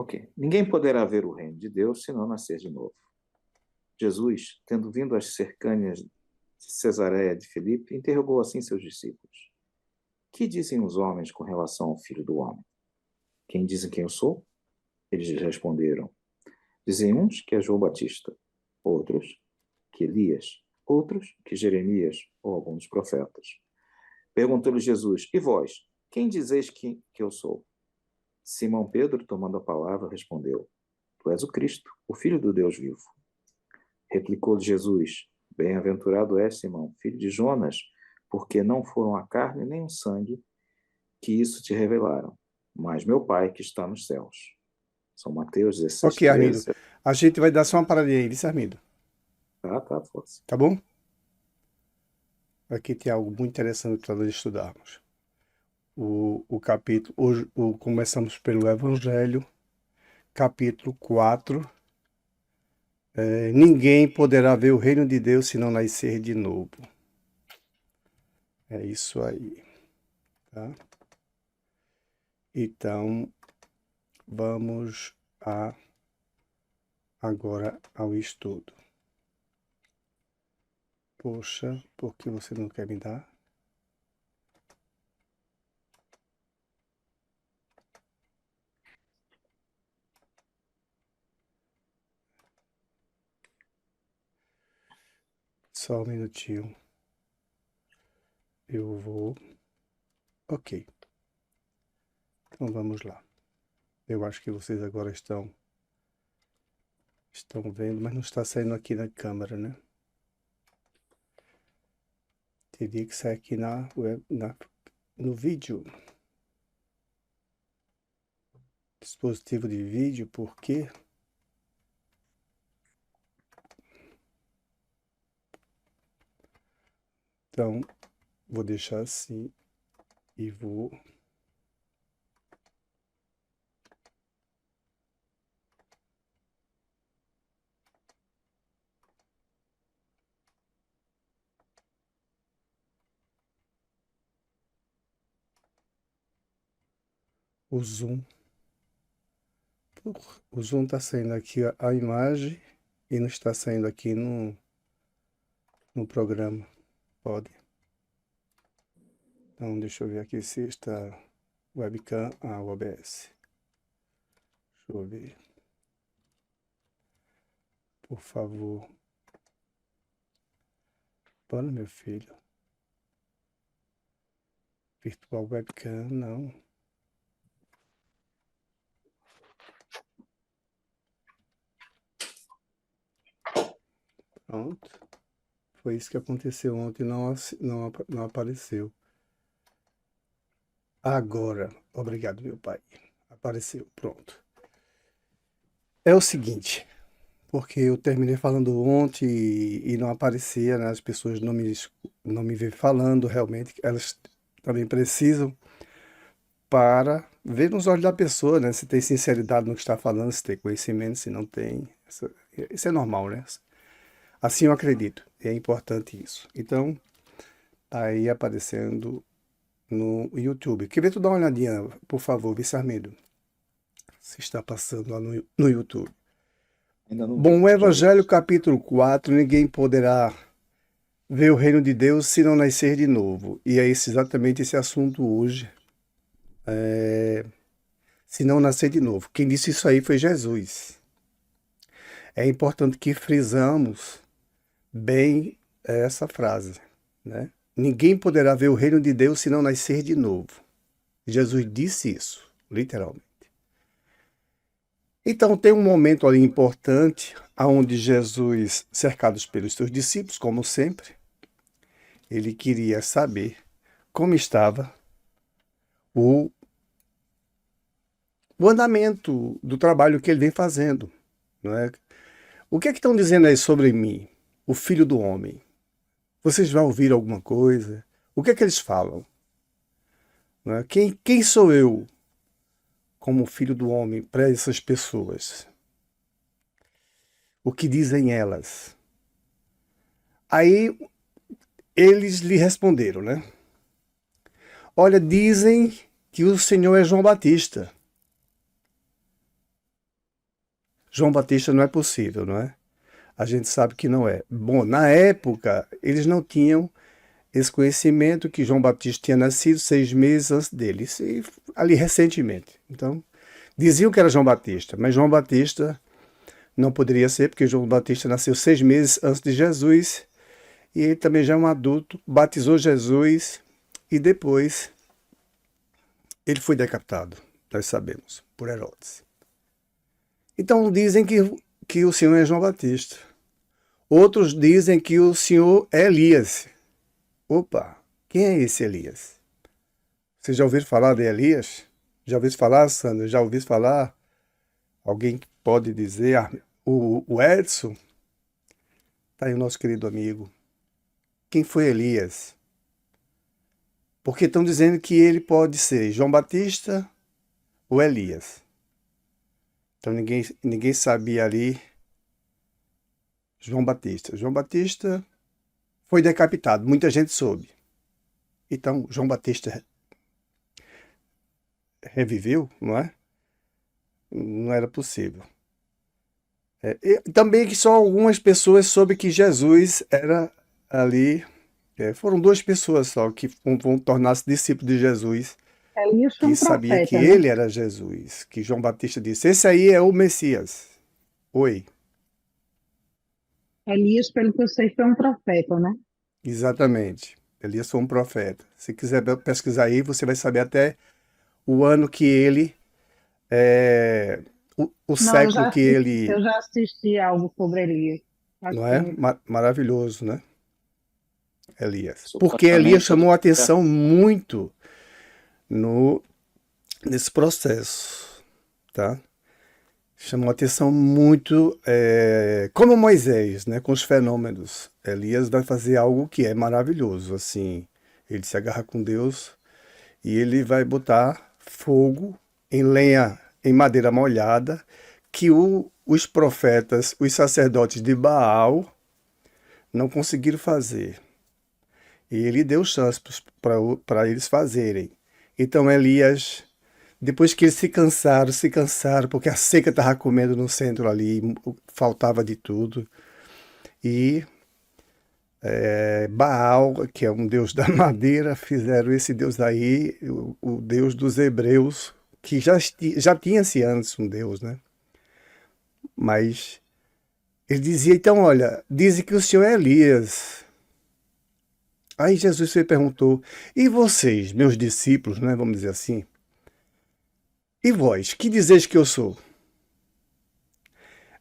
Ok. Ninguém poderá ver o reino de Deus se não nascer de novo. Jesus, tendo vindo às cercanias de Cesareia de Filipe, interrogou assim seus discípulos: Que dizem os homens com relação ao Filho do Homem? Quem dizem quem eu sou? Eles lhe responderam: Dizem uns que é João Batista, outros que Elias, outros que Jeremias ou algum dos profetas. Perguntou-lhe Jesus: E vós, quem dizeis que eu sou? Simão Pedro, tomando a palavra, respondeu: Tu és o Cristo, o Filho do Deus vivo. Replicou-lhe Jesus: Bem-aventurado és, Simão, filho de Jonas, porque não foram a carne nem o sangue que isso te revelaram, mas meu Pai que está nos céus. São Mateus 16, Ok, Armindo. 13. A gente vai dar só uma paradinha aí, viu, Armindo? Tá, força. Tá bom? Aqui tem algo muito interessante para nós estudarmos. O capítulo, hoje, começamos pelo Evangelho, capítulo 4. Ninguém poderá ver o reino de Deus se não nascer de novo. É isso aí, tá? Então, vamos agora ao estudo. Poxa, por que você não quer me dar? Só um minutinho. Eu vou. Ok. Então vamos lá. Eu acho que vocês agora estão vendo, mas não está saindo aqui na câmera, né? Teria que sair aqui no vídeo. Dispositivo de vídeo, por quê? Então, vou deixar assim e vou. O zoom. O zoom está saindo aqui a imagem e não está saindo aqui no programa. Pode. Então, deixa eu ver aqui se está webcam. O OBS. Deixa eu ver. Por favor. Para, meu filho. Virtual webcam, não. Pronto. Foi isso que aconteceu ontem, não apareceu. Agora, obrigado, meu pai. Apareceu, pronto. É o seguinte, porque eu terminei falando ontem e não aparecia, né? As pessoas não me veem falando realmente, elas também precisam para ver nos olhos da pessoa, né? Se tem sinceridade no que está falando, se tem conhecimento, se não tem. Isso é normal, né? Assim eu acredito, é importante isso. Então, tá aí aparecendo no YouTube. Queria tu dar uma olhadinha, por favor, Vissarmido, se está passando lá no YouTube. Ainda não Bom, vi, o já vi. Evangelho capítulo 4, ninguém poderá ver o reino de Deus se não nascer de novo. E é exatamente esse assunto hoje. Se não nascer de novo. Quem disse isso aí foi Jesus. É importante que frisamos bem essa frase, né? Ninguém poderá ver o reino de Deus se não nascer de novo. Jesus disse isso, literalmente. Então tem um momento ali importante, onde Jesus, cercado pelos seus discípulos, como sempre, ele queria saber como estava o, o andamento do trabalho que ele vem fazendo. Não é? O que é que estão dizendo aí sobre mim, o Filho do Homem? Vocês vão ouvir alguma coisa? O que é que eles falam? Não é? Quem sou eu como Filho do Homem para essas pessoas? O que dizem elas? Aí eles lhe responderam, né? Olha, dizem que o Senhor é João Batista. João Batista não é possível, não é? A gente sabe que não é. Bom, na época, eles não tinham esse conhecimento que João Batista tinha nascido 6 meses antes dele, isso ali recentemente. Então, diziam que era João Batista, mas João Batista não poderia ser, porque João Batista nasceu 6 meses antes de Jesus, e ele também já é um adulto, batizou Jesus, e depois ele foi decapitado, nós sabemos, por Herodes. Então dizem que o Senhor é João Batista. Outros dizem que o Senhor é Elias. Opa, quem é esse Elias? Você já ouviu falar de Elias? Já ouviu falar, Sandra? Já ouviu falar? Alguém que pode dizer? O Edson? Tá aí o nosso querido amigo. Quem foi Elias? Porque estão dizendo que ele pode ser João Batista ou Elias. Então ninguém sabia ali. João Batista. João Batista foi decapitado, muita gente soube. Então, João Batista reviveu, não é? Não era possível. E também que só algumas pessoas soube que Jesus era ali. Foram 2 pessoas só que vão tornar-se discípulos de Jesus, Elias foi que um sabia que profeta, né? ele era Jesus, que João Batista disse, esse aí é o Messias. Oi, Elias, pelo que eu sei, foi um profeta, né? exatamente. Elias foi um profeta. Se quiser pesquisar aí, você vai saber até o ano que ele, o Não, século que ele, eu já assisti algo sobre Elias. não é? Assim, Maravilhoso, né? Elias. Porque Elias Supostamente, chamou a atenção muito nesse processo, tá? Chamou a atenção muito, como Moisés, né? Com os fenômenos. Elias vai fazer algo que é maravilhoso, assim. Ele se agarra com Deus e ele vai botar fogo em lenha, em madeira molhada, que os profetas, os sacerdotes de Baal não conseguiram fazer. E ele deu chance para eles fazerem. Então Elias, depois que eles se cansaram, porque a seca estava comendo no centro ali, faltava de tudo. E Baal, que é um deus da madeira, fizeram esse deus aí, o deus dos hebreus, que já tinha-se antes um deus, né? Mas ele dizia, então, olha, dizem que o senhor é Elias. Aí Jesus perguntou, e vocês, meus discípulos, né, vamos dizer assim, e vós, que dizeis que eu sou?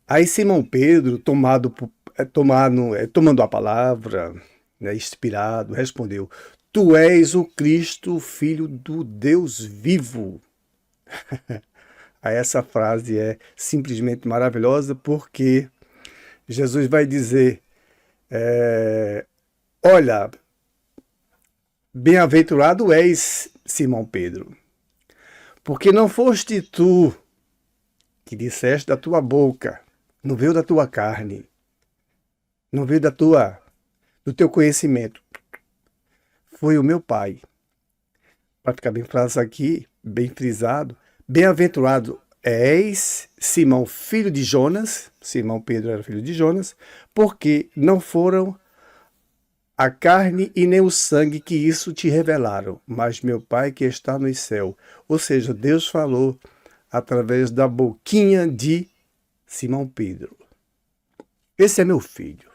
Aí Simão Pedro, tomando a palavra, né, inspirado, respondeu, tu és o Cristo, filho do Deus vivo. Aí essa frase é simplesmente maravilhosa porque Jesus vai dizer, olha, bem-aventurado és, Simão Pedro, porque não foste tu que disseste da tua boca, não veio da tua carne, não veio do teu conhecimento, foi o meu Pai. Para ficar bem fraso aqui, bem frisado, bem-aventurado és, Simão, filho de Jonas, Simão Pedro era filho de Jonas, porque não foram a carne e nem o sangue que isso te revelaram, mas meu Pai que está no céu. Ou seja, Deus falou através da boquinha de Simão Pedro. Esse é meu filho.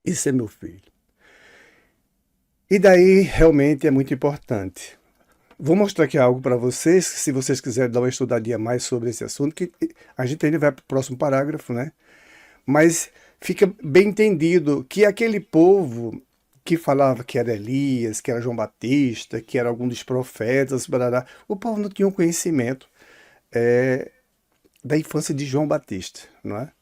Esse é meu filho. E daí realmente é muito importante. Vou mostrar aqui algo para vocês, se vocês quiserem dar uma estudadinha mais sobre esse assunto, que a gente ainda vai para o próximo parágrafo, né? Mas fica bem entendido que aquele povo que falava que era Elias, que era João Batista, que era algum dos profetas, barará, o povo não tinha um conhecimento da infância de João Batista, não é?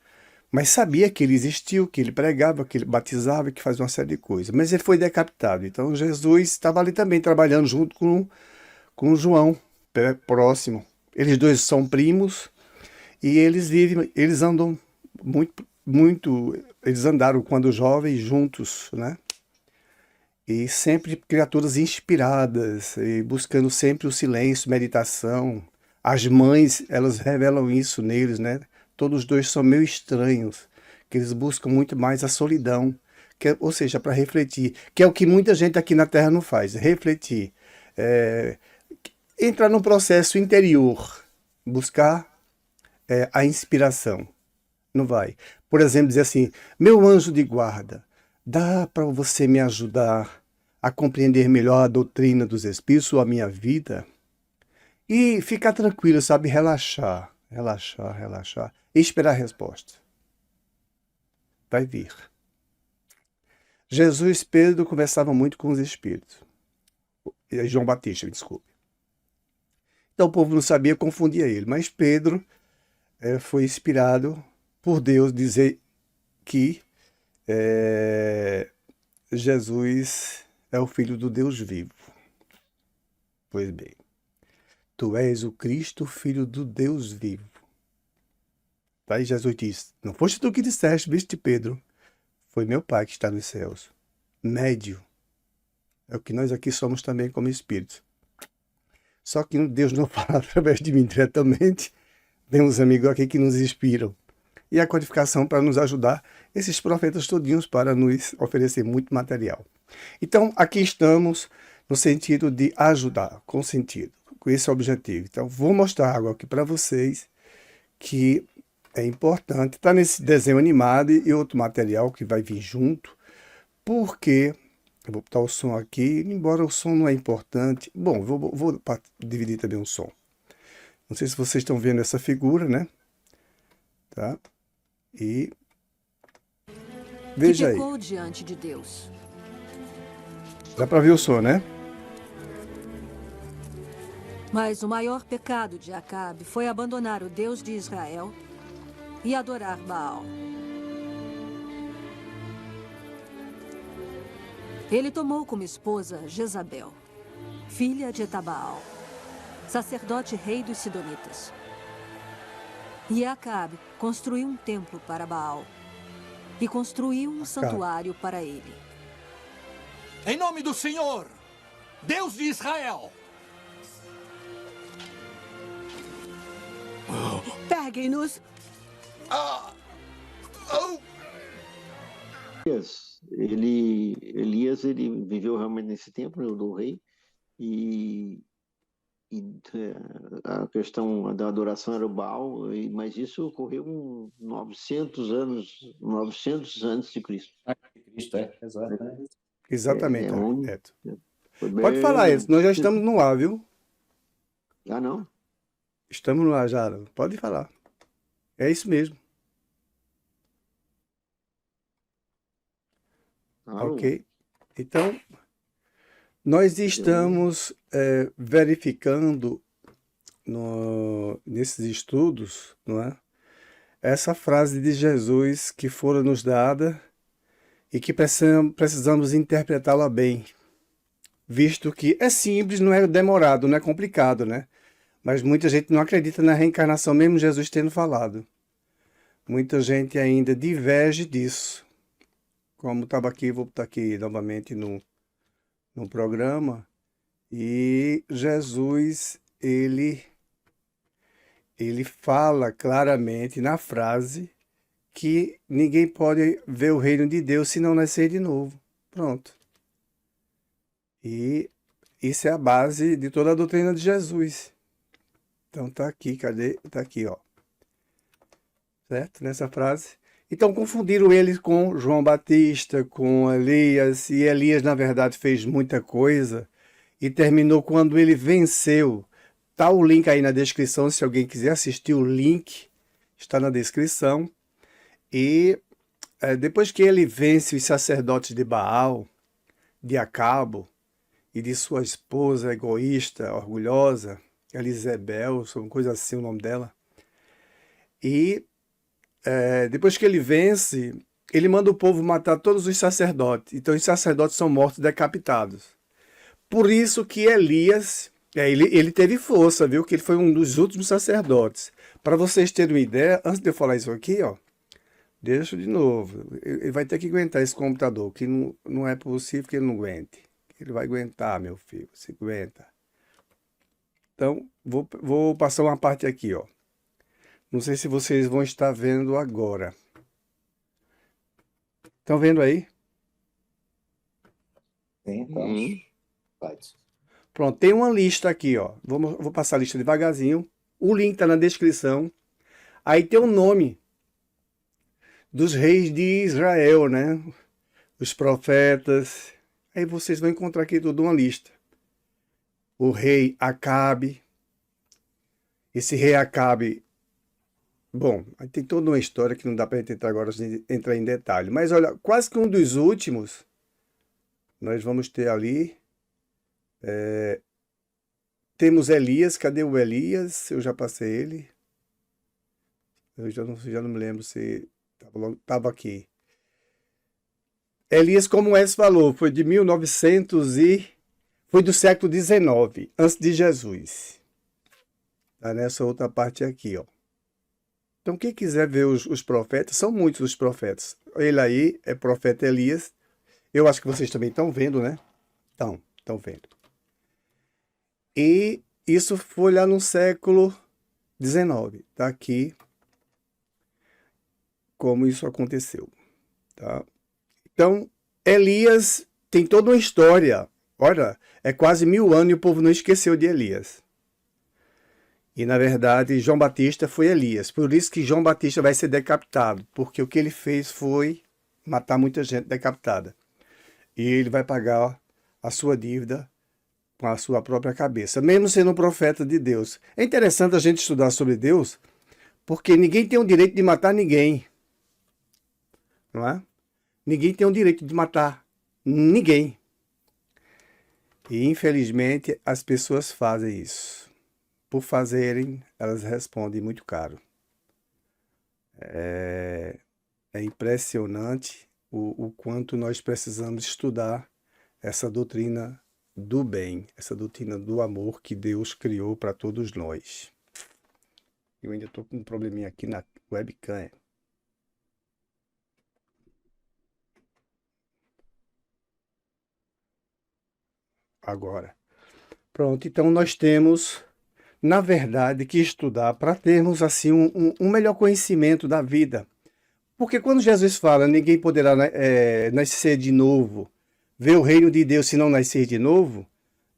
Mas sabia que ele existiu, que ele pregava, que ele batizava, que fazia uma série de coisas. Mas ele foi decapitado. Então Jesus estava ali também trabalhando junto com João, próximo. Eles dois são primos e eles andam muito, eles andaram quando jovens juntos, né? E sempre criaturas inspiradas, e buscando sempre o silêncio, meditação, As mães, elas revelam isso neles, né? Todos os dois são meio estranhos, que eles buscam muito mais a solidão, ou seja, para refletir, que é o que muita gente aqui na Terra não faz, refletir. É, entrar num processo interior, buscar a inspiração. Não vai. Por exemplo, dizer assim, meu anjo de guarda, dá para você me ajudar a compreender melhor a doutrina dos Espíritos ou a minha vida? E ficar tranquilo, sabe? Relaxar, relaxar, relaxar. E esperar a resposta. Vai vir. Jesus e Pedro conversavam muito com os Espíritos. João Batista, me desculpe. Então o povo não sabia, confundia ele. Mas Pedro foi inspirado por Deus dizer que Jesus é o Filho do Deus vivo. Pois bem, tu és o Cristo, Filho do Deus vivo. Aí Jesus disse, não foste tu que disseste, viste Pedro, foi meu Pai que está nos céus. Médio. É o que nós aqui somos também como espíritos. Só que Deus não fala através de mim diretamente. Tem uns amigos aqui que nos inspiram. E a codificação para nos ajudar, esses profetas todinhos para nos oferecer muito material. Então, aqui estamos no sentido de ajudar, com sentido, com esse objetivo. Então, vou mostrar algo aqui para vocês que é importante. Está nesse desenho animado e outro material que vai vir junto, porque eu vou botar o som aqui, embora o som não é importante. Bom, vou dividir também o som. Não sei se vocês estão vendo essa figura, né? Tá? E veja aí. Ficou diante de Deus. Dá para ver o som, né? Mas o maior pecado de Acabe foi abandonar o Deus de Israel e adorar Baal. Ele tomou como esposa Jezabel, filha de Etabaal, sacerdote rei dos Sidonitas. E Acabe construiu um templo para Baal e construiu um santuário para ele. Em nome do Senhor, Deus de Israel! Peguem-nos! Elias, ele viveu realmente nesse tempo, né, do rei, e a questão da adoração era o Baal, mas isso ocorreu 900 anos antes de Cristo. Cristo, exato. Exatamente. Foi Pode falar isso, nós já estamos no ar, viu? Ah, não? Estamos no ar já, pode falar. É isso mesmo. Ok? Então, nós estamos verificando nesses estudos, não é? Essa frase de Jesus que fora nos dada e que precisamos interpretá-la bem, visto que é simples, não é demorado, não é complicado, né? Mas muita gente não acredita na reencarnação, mesmo Jesus tendo falado. Muita gente ainda diverge disso. Como estava aqui, vou botar aqui novamente no programa. E Jesus, ele fala claramente na frase que ninguém pode ver o reino de Deus se não nascer de novo. Pronto. E isso é a base de toda a doutrina de Jesus. Então tá aqui, cadê? Tá aqui, ó. Certo? Nessa frase. Então confundiram ele com João Batista, com Elias, e Elias na verdade fez muita coisa e terminou quando ele venceu. Tá o link aí na descrição, se alguém quiser assistir, o link está na descrição. E depois que ele vence os sacerdotes de Baal, de Acabo, e de sua esposa egoísta, orgulhosa, Elisabel, uma coisa assim o nome dela. E depois que ele vence, ele manda o povo matar todos os sacerdotes. Então os sacerdotes são mortos decapitados. Por isso que Elias, ele teve força, viu? Que ele foi um dos últimos sacerdotes. Para vocês terem uma ideia, antes de eu falar isso aqui, ó, deixa de novo. Ele vai ter que aguentar esse computador, que não é possível que ele não aguente. Ele vai aguentar, meu filho, se aguenta. Então, vou passar uma parte aqui, ó. Não sei se vocês vão estar vendo agora. Estão vendo aí? Sim, então, pode. Pronto, tem uma lista aqui, ó. Vou passar a lista devagarzinho. O link está na descrição. Aí tem o nome dos reis de Israel, né? Os profetas. Aí vocês vão encontrar aqui tudo uma lista. O rei Acabe. Esse rei Acabe, bom, aí tem toda uma história que não dá para entrar agora, entrar em detalhe. Mas olha, quase que um dos últimos, nós vamos ter ali. Temos Elias, cadê o Elias? Eu já passei ele. Eu já não me lembro se estava aqui. Elias, como esse falou, foi de 1900 e... foi do século XIX, antes de Jesus. Tá nessa outra parte aqui, ó. Então, quem quiser ver os profetas, são muitos os profetas. Ele aí é profeta Elias. Eu acho que vocês também estão vendo, né? Estão vendo. E isso foi lá no século XIX. Tá aqui como isso aconteceu. Tá? Então, Elias tem toda uma história. Olha, é quase 1000 anos e o povo não esqueceu de Elias. E, na verdade, João Batista foi Elias. Por isso que João Batista vai ser decapitado. Porque o que ele fez foi matar muita gente decapitada. E ele vai pagar a sua dívida com a sua própria cabeça, mesmo sendo um profeta de Deus. É interessante a gente estudar sobre Deus, porque ninguém tem o direito de matar ninguém. Não é? Ninguém tem o direito de matar ninguém. E, infelizmente, as pessoas fazem isso. Por fazerem, elas respondem muito caro. É impressionante o quanto nós precisamos estudar essa doutrina do bem, essa doutrina do amor que Deus criou para todos nós. Eu ainda estou com um probleminha aqui na webcam. Agora. Pronto, então nós temos, na verdade, que estudar para termos assim um melhor conhecimento da vida. Porque quando Jesus fala, ninguém poderá nascer de novo, ver o reino de Deus se não nascer de novo,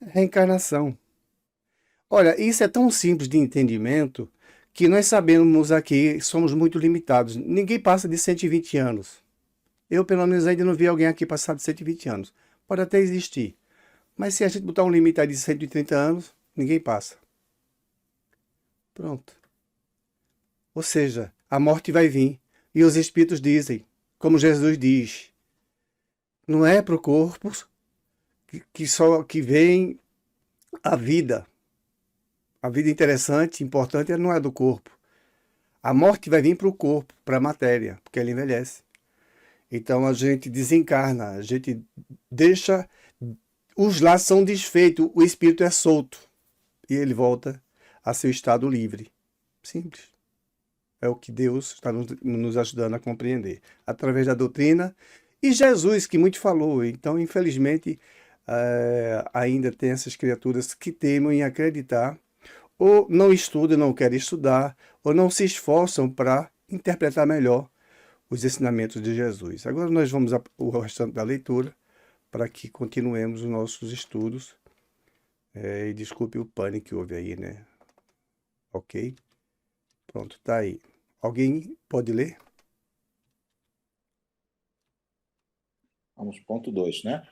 é reencarnação. Olha, isso é tão simples de entendimento que nós sabemos aqui, somos muito limitados. Ninguém passa de 120 anos. Eu, pelo menos, ainda não vi alguém aqui passar de 120 anos. Pode até existir. Mas se a gente botar um limite aí de 130 anos, ninguém passa. Pronto. Ou seja, a morte vai vir. E os Espíritos dizem, como Jesus diz, não é para o corpo que vem a vida. A vida interessante, importante, não é do corpo. A morte vai vir para o corpo, para a matéria, porque ela envelhece. Então a gente desencarna, a gente deixa... Os laços são desfeitos, o espírito é solto. E ele volta a seu estado livre. Simples. É o que Deus está nos ajudando a compreender. Através da doutrina. E Jesus, que muito falou. Então, infelizmente, ainda tem essas criaturas que temem em acreditar. Ou não estudam, não querem estudar. Ou não se esforçam para interpretar melhor os ensinamentos de Jesus. Agora nós vamos ao restante da leitura, para que continuemos os nossos estudos. E desculpe o pânico que houve aí, né? Ok? Pronto, tá aí. Alguém pode ler? Vamos, ponto 2, né?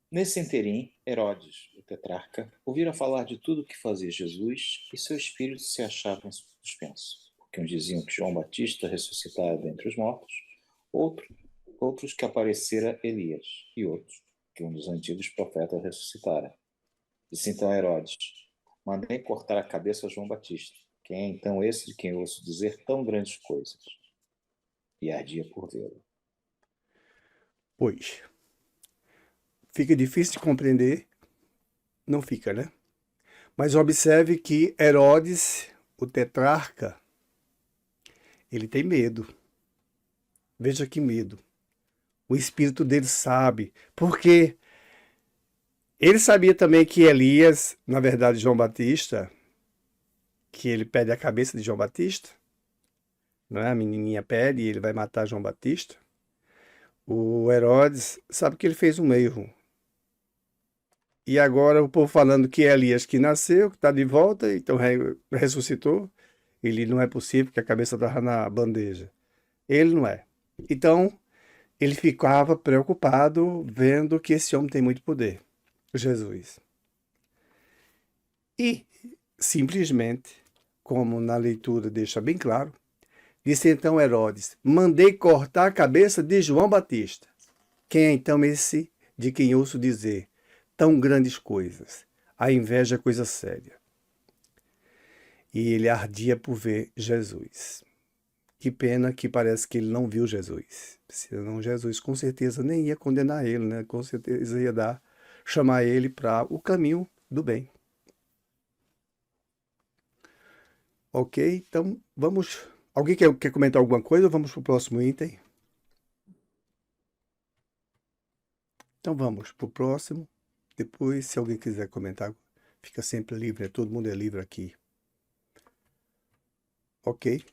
Nesse interim, Herodes, o tetrarca, ouvira falar de tudo o que fazia Jesus e seu espírito se achava em suspenso, porque uns diziam que João Batista ressuscitara dentre os mortos, outros que aparecera Elias, e outros que um dos antigos profetas ressuscitara. Disse então Herodes: mandei cortar a cabeça a João Batista. Quem é então esse de quem eu ouço dizer tão grandes coisas? E ardia por vê-lo. Pois. Fica difícil de compreender? Não fica, né? Mas observe que Herodes, o tetrarca, ele tem medo. Veja que medo. O espírito dele sabe. Porque Ele sabia também que Elias, na verdade, João Batista, que ele pede a cabeça de João Batista, não é? A menininha pede e ele vai matar João Batista. O Herodes sabe que ele fez um erro. E agora o povo falando que é Elias que nasceu, que está de volta, então ressuscitou. Ele não é possível, porque a cabeça estava na bandeja. Ele não é. Então, ele ficava preocupado vendo que esse homem tem muito poder, Jesus. E, simplesmente, como na leitura deixa bem claro, disse então Herodes: mandei cortar a cabeça de João Batista. Quem é então esse de quem ouço dizer tão grandes coisas? A inveja é coisa séria. E ele ardia por ver Jesus. Que pena que parece que ele não viu Jesus. Senão Jesus com certeza nem ia condenar ele, né? Com certeza ia chamar ele para o caminho do bem. Ok, então vamos. Alguém quer comentar alguma coisa ou vamos para o próximo item? Então vamos para o próximo. Depois, se alguém quiser comentar, fica sempre livre, né? Todo mundo é livre aqui. Ok.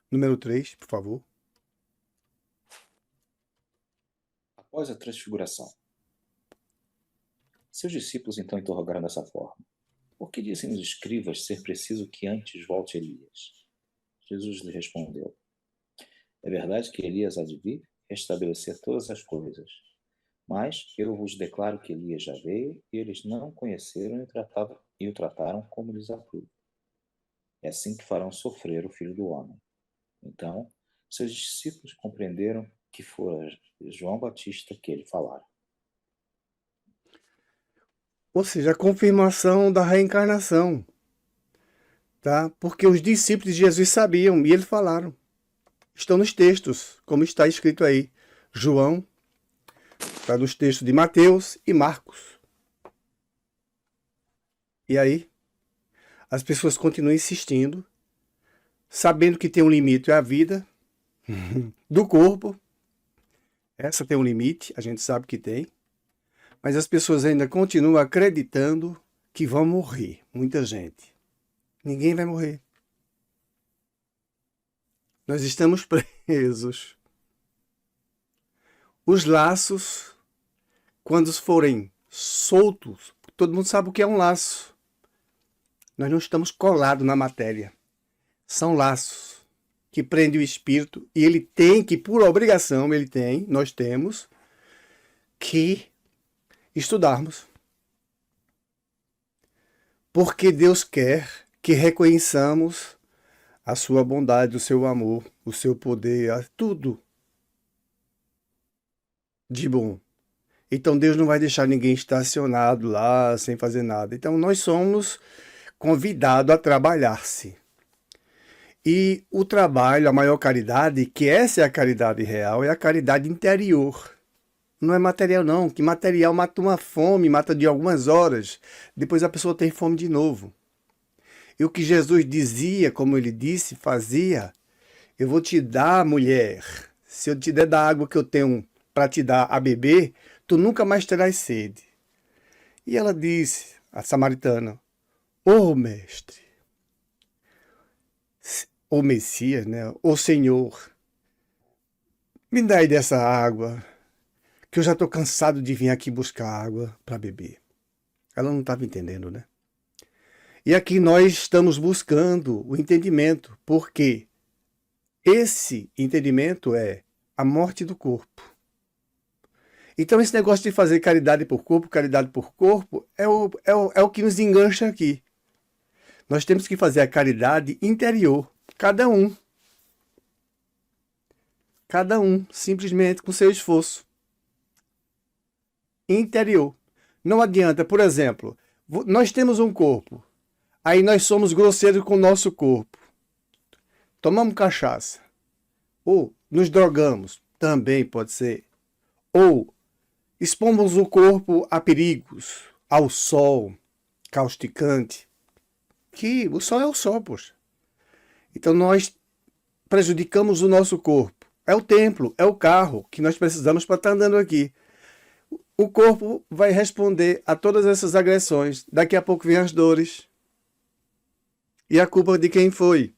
Número 3, por favor. Após a transfiguração. Seus discípulos então interrogaram dessa forma: por que dizem os escribas ser preciso que antes volte Elias? Jesus lhe respondeu: é verdade que Elias há de vir restabelecer todas as coisas. Mas eu vos declaro que Elias já veio e eles não o conheceram e o trataram como lhes aprouve. É assim que farão sofrer o Filho do Homem. Então, seus discípulos compreenderam que fora João Batista que ele falara. Ou seja, a confirmação da reencarnação. Tá? Porque os discípulos de Jesus sabiam e eles falaram. Estão nos textos, como está escrito aí. João, está nos textos de Mateus e Marcos. E aí, as pessoas continuam insistindo, sabendo que tem um limite, é a vida do corpo. Essa tem um limite, a gente sabe que tem. Mas as pessoas ainda continuam acreditando que vão morrer. Muita gente. Ninguém vai morrer. Nós estamos presos. Os laços, quando forem soltos, todo mundo sabe o que é um laço. Nós não estamos colados na matéria. São laços que prendem o espírito e ele tem que, por obrigação, nós temos que estudarmos. Porque Deus quer que reconheçamos a sua bondade, o seu amor, o seu poder, tudo de bom. Então Deus não vai deixar ninguém estacionado lá sem fazer nada. Então nós somos convidados a trabalhar-se. E o trabalho, a maior caridade, que essa é a caridade real, é a caridade interior. Não é material não, que material mata uma fome, mata de algumas horas, depois a pessoa tem fome de novo. E o que Jesus dizia, como ele disse, fazia: eu vou te dar, mulher, se eu te der da água que eu tenho para te dar a beber, tu nunca mais terás sede. E ela disse, a samaritana: ô mestre, ô Messias, né? Ô Senhor, me dá aí dessa água, que eu já estou cansado de vir aqui buscar água para beber. Ela não estava entendendo, né? E aqui nós estamos buscando o entendimento, porque esse entendimento é a morte do corpo. Então esse negócio de fazer caridade por corpo, é o que nos engancha aqui. Nós temos que fazer a caridade interior, cada um, simplesmente com seu esforço interior. Não adianta, por exemplo, nós temos um corpo, aí nós somos grosseiros com o nosso corpo. Tomamos cachaça, ou nos drogamos, também pode ser, ou expomos o corpo a perigos, ao sol causticante, que o sol é o sol, poxa. Então nós prejudicamos o nosso corpo. É o templo, é o carro que nós precisamos para estar andando aqui. O corpo vai responder a todas essas agressões. Daqui a pouco vem as dores. E a culpa de quem foi?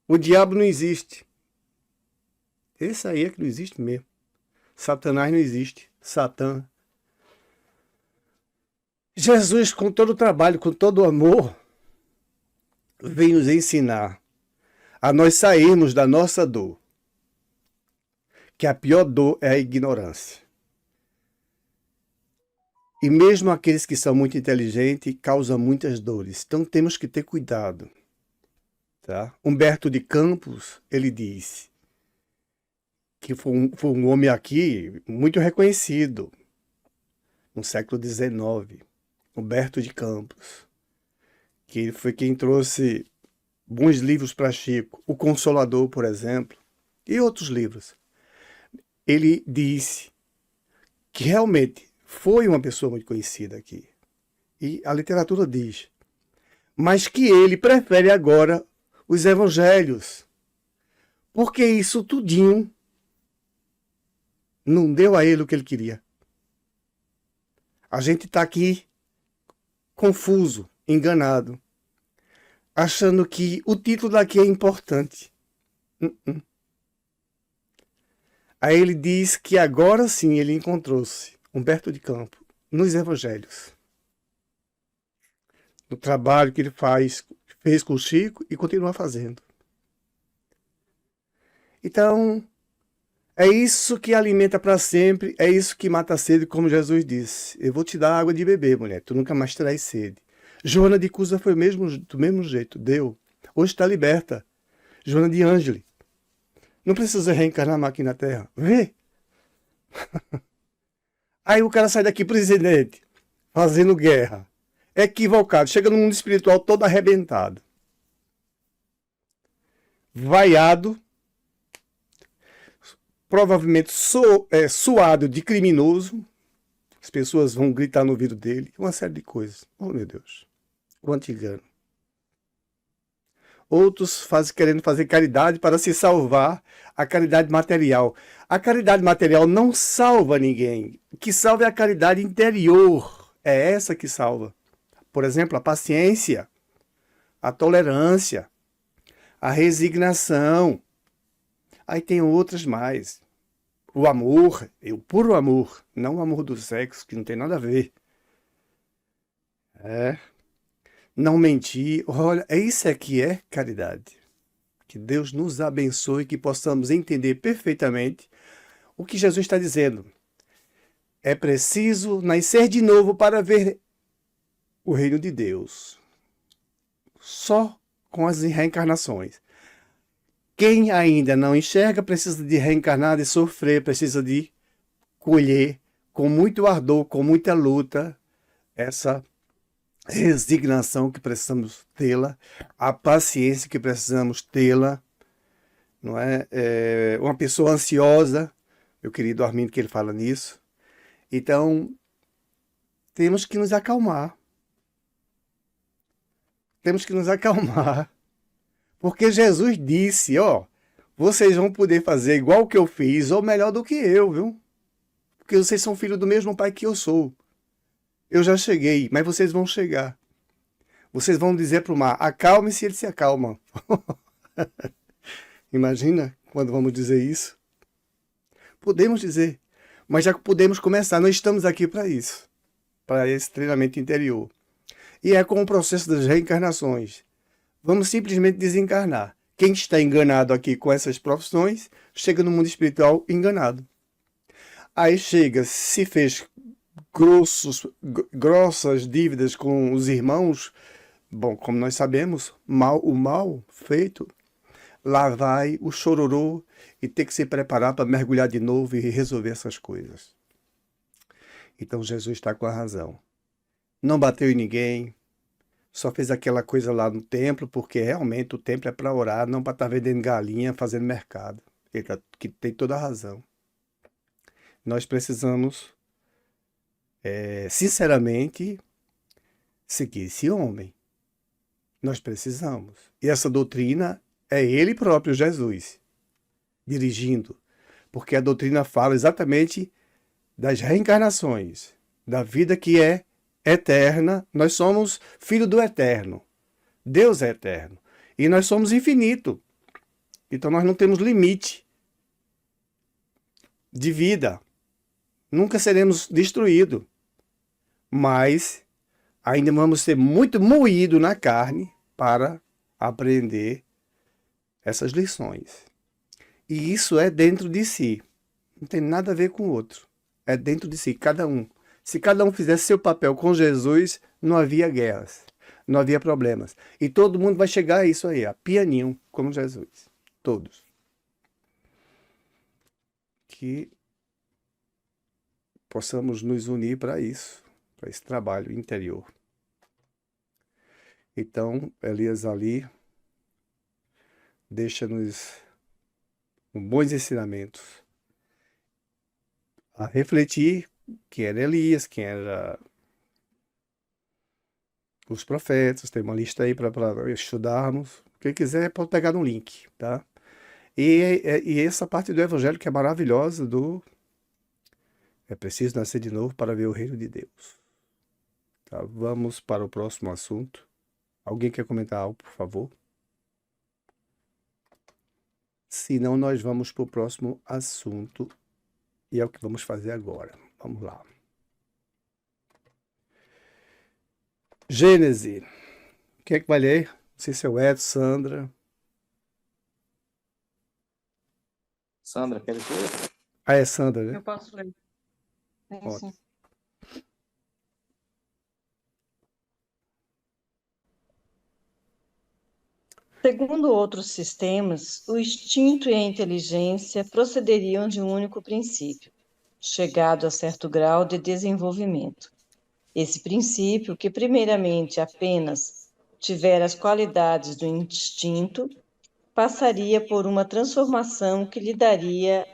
O diabo não existe. Esse aí é que não existe mesmo. Satanás não existe. Satã. Jesus, com todo o trabalho, com todo o amor, vem nos ensinar a nós sairmos da nossa dor. Que a pior dor é a ignorância. E mesmo aqueles que são muito inteligentes causam muitas dores. Então temos que ter cuidado. Tá? Humberto de Campos, ele disse que foi um homem aqui muito reconhecido no século XIX. Humberto de Campos. Que ele foi quem trouxe bons livros para Chico. O Consolador, por exemplo. E outros livros. Ele disse que realmente foi uma pessoa muito conhecida aqui. E a literatura diz. Mas que ele prefere agora os evangelhos. Porque isso tudinho não deu a ele o que ele queria. A gente está aqui confuso, enganado, achando que o título daqui é importante. Aí ele diz que agora sim ele encontrou-se, Humberto de Campos, nos evangelhos. No trabalho que ele fez com o Chico e continua fazendo. Então, é isso que alimenta para sempre, é isso que mata a sede, como Jesus disse. Eu vou te dar água de beber, mulher, tu nunca mais terás sede. Joana de Cusa foi do mesmo jeito, deu. Hoje está liberta. Joana de Ângeli. Não precisa reencarnar mais aqui na Terra. Vê. Aí o cara sai daqui presidente, fazendo guerra. Equivocado. Chega no mundo espiritual todo arrebentado. Vaiado. Provavelmente suado de criminoso. As pessoas vão gritar no ouvido dele. Uma série de coisas. Oh, meu Deus. Quanto engano. Outros querendo fazer caridade para se salvar, a caridade material. A caridade material não salva ninguém. O que salva é a caridade interior. É essa que salva. Por exemplo, a paciência, a tolerância, a resignação. Aí tem outras mais. O amor, o puro amor, não o amor do sexo, que não tem nada a ver. Não mentir. Olha, isso aqui é caridade. Que Deus nos abençoe, que possamos entender perfeitamente o que Jesus está dizendo. É preciso nascer de novo para ver o reino de Deus. Só com as reencarnações. Quem ainda não enxerga precisa de reencarnar, de sofrer, precisa de colher com muito ardor, com muita luta, essa resignação que precisamos tê-la, a paciência que precisamos tê-la, não é? Uma pessoa ansiosa, meu querido Armindo, que ele fala nisso. Então, temos que nos acalmar. Temos que nos acalmar. Porque Jesus disse, vocês vão poder fazer igual que eu fiz, ou melhor do que eu, viu? Porque vocês são filhos do mesmo pai que eu sou. Eu já cheguei, mas vocês vão chegar. Vocês vão dizer para o mar, acalme-se, ele se acalma. Imagina quando vamos dizer isso? Podemos dizer, mas já podemos começar. Nós estamos aqui para isso, para esse treinamento interior. E é com o processo das reencarnações. Vamos simplesmente desencarnar. Quem está enganado aqui com essas profissões, chega no mundo espiritual enganado. Aí chega, se fez grossas dívidas com os irmãos, bom, como nós sabemos, o mal feito, lá vai o chororô e tem que se preparar para mergulhar de novo e resolver essas coisas. Então Jesus está com a razão. Não bateu em ninguém, só fez aquela coisa lá no templo, porque realmente o templo é para orar, não para estar vendendo galinha, fazendo mercado. Ele que tem toda a razão. Nós precisamos, sinceramente, seguir esse homem. Nós precisamos. E essa doutrina é ele próprio, Jesus, dirigindo. porque a doutrina fala exatamente das reencarnações, da vida que é eterna. Nós somos filho do eterno. Deus é eterno. E nós somos infinito. Então nós não temos limite de vida. Nunca seremos destruídos. Mas ainda vamos ser muito moídos na carne para aprender essas lições. E isso é dentro de si. Não tem nada a ver com o outro. É dentro de si, cada um. Se cada um fizesse seu papel com Jesus, não havia guerras, não havia problemas. E todo mundo vai chegar a isso aí, a pianinho, como Jesus. Todos. Que possamos nos unir para isso, para esse trabalho interior. Então, Elias ali deixa-nos bons ensinamentos a refletir quem era Elias, quem era os profetas. Tem uma lista aí para estudarmos. Quem quiser pode pegar no link, tá? E essa parte do Evangelho que é maravilhosa é preciso nascer de novo para ver o reino de Deus. Tá? Vamos para o próximo assunto. Alguém quer comentar algo, por favor? Senão nós vamos para o próximo assunto. E é o que vamos fazer agora. Vamos lá. Gênesis. Quem é que vai ler? Não sei se é o Edson, Sandra. Sandra, quer ler? Ah, é Sandra, né? Eu posso ler. É, sim. Segundo outros sistemas, o instinto e a inteligência procederiam de um único princípio, chegado a certo grau de desenvolvimento. Esse princípio, que primeiramente apenas tiver as qualidades do instinto, passaria por uma transformação que lhe daria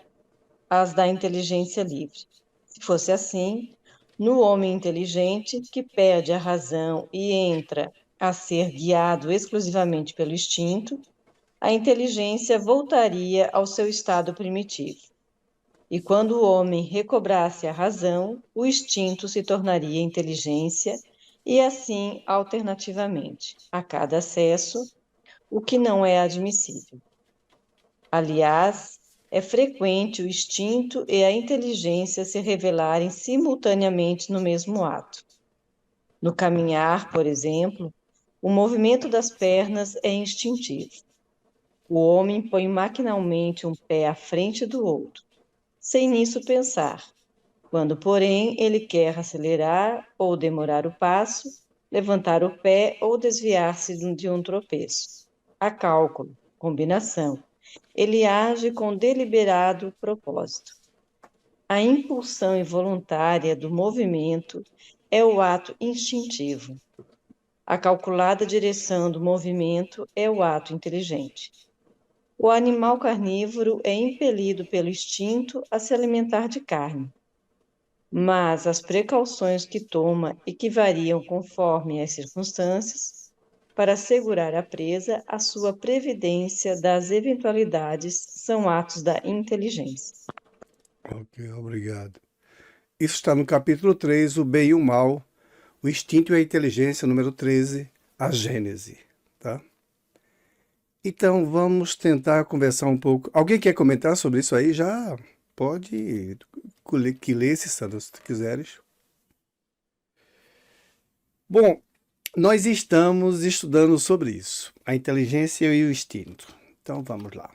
as da inteligência livre. Se fosse assim, no homem inteligente, que perde a razão e entra a ser guiado exclusivamente pelo instinto, a inteligência voltaria ao seu estado primitivo. E quando o homem recobrasse a razão, o instinto se tornaria inteligência, e assim alternativamente, a cada acesso, o que não é admissível. Aliás, é frequente o instinto e a inteligência se revelarem simultaneamente no mesmo ato. No caminhar, por exemplo, o movimento das pernas é instintivo. O homem põe maquinalmente um pé à frente do outro, sem nisso pensar. Quando, porém, ele quer acelerar ou demorar o passo, levantar o pé ou desviar-se de um tropeço. Há cálculo, combinação. Ele age com deliberado propósito. A impulsão involuntária do movimento é o ato instintivo. A calculada direção do movimento é o ato inteligente. O animal carnívoro é impelido pelo instinto a se alimentar de carne, mas as precauções que toma e que variam conforme as circunstâncias, para assegurar a presa, a sua previdência das eventualidades são atos da inteligência. Ok, obrigado. Isso está no capítulo 3, o bem e o mal, o instinto e a inteligência, número 13, a Gênese, tá? Então, vamos tentar conversar um pouco. Alguém quer comentar sobre isso aí? Já pode que ler, Sandra, se tu quiseres. Bom, nós estamos estudando sobre isso, a inteligência e o instinto. Então, vamos lá.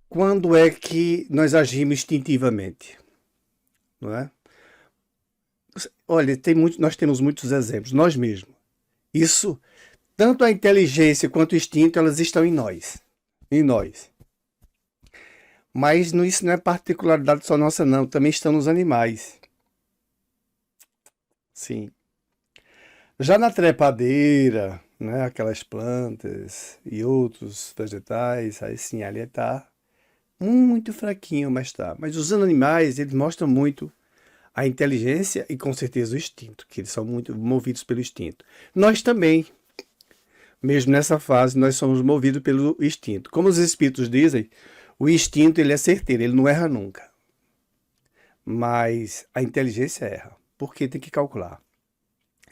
Quando é que nós agimos instintivamente? Não é? Olha, nós temos muitos exemplos, nós mesmos. Isso, tanto a inteligência quanto o instinto, elas estão em nós. Em nós. Mas isso não é particularidade só nossa, não. Também estão nos animais. Sim. Já na trepadeira, né, aquelas plantas e outros vegetais, aí sim, ali está muito fraquinho, mas está. Mas os animais, eles mostram muito a inteligência e com certeza o instinto, que eles são muito movidos pelo instinto. Nós também. Mesmo nessa fase, nós somos movidos pelo instinto. Como os espíritos dizem, o instinto ele é certeiro, ele não erra nunca. Mas a inteligência erra, porque tem que calcular.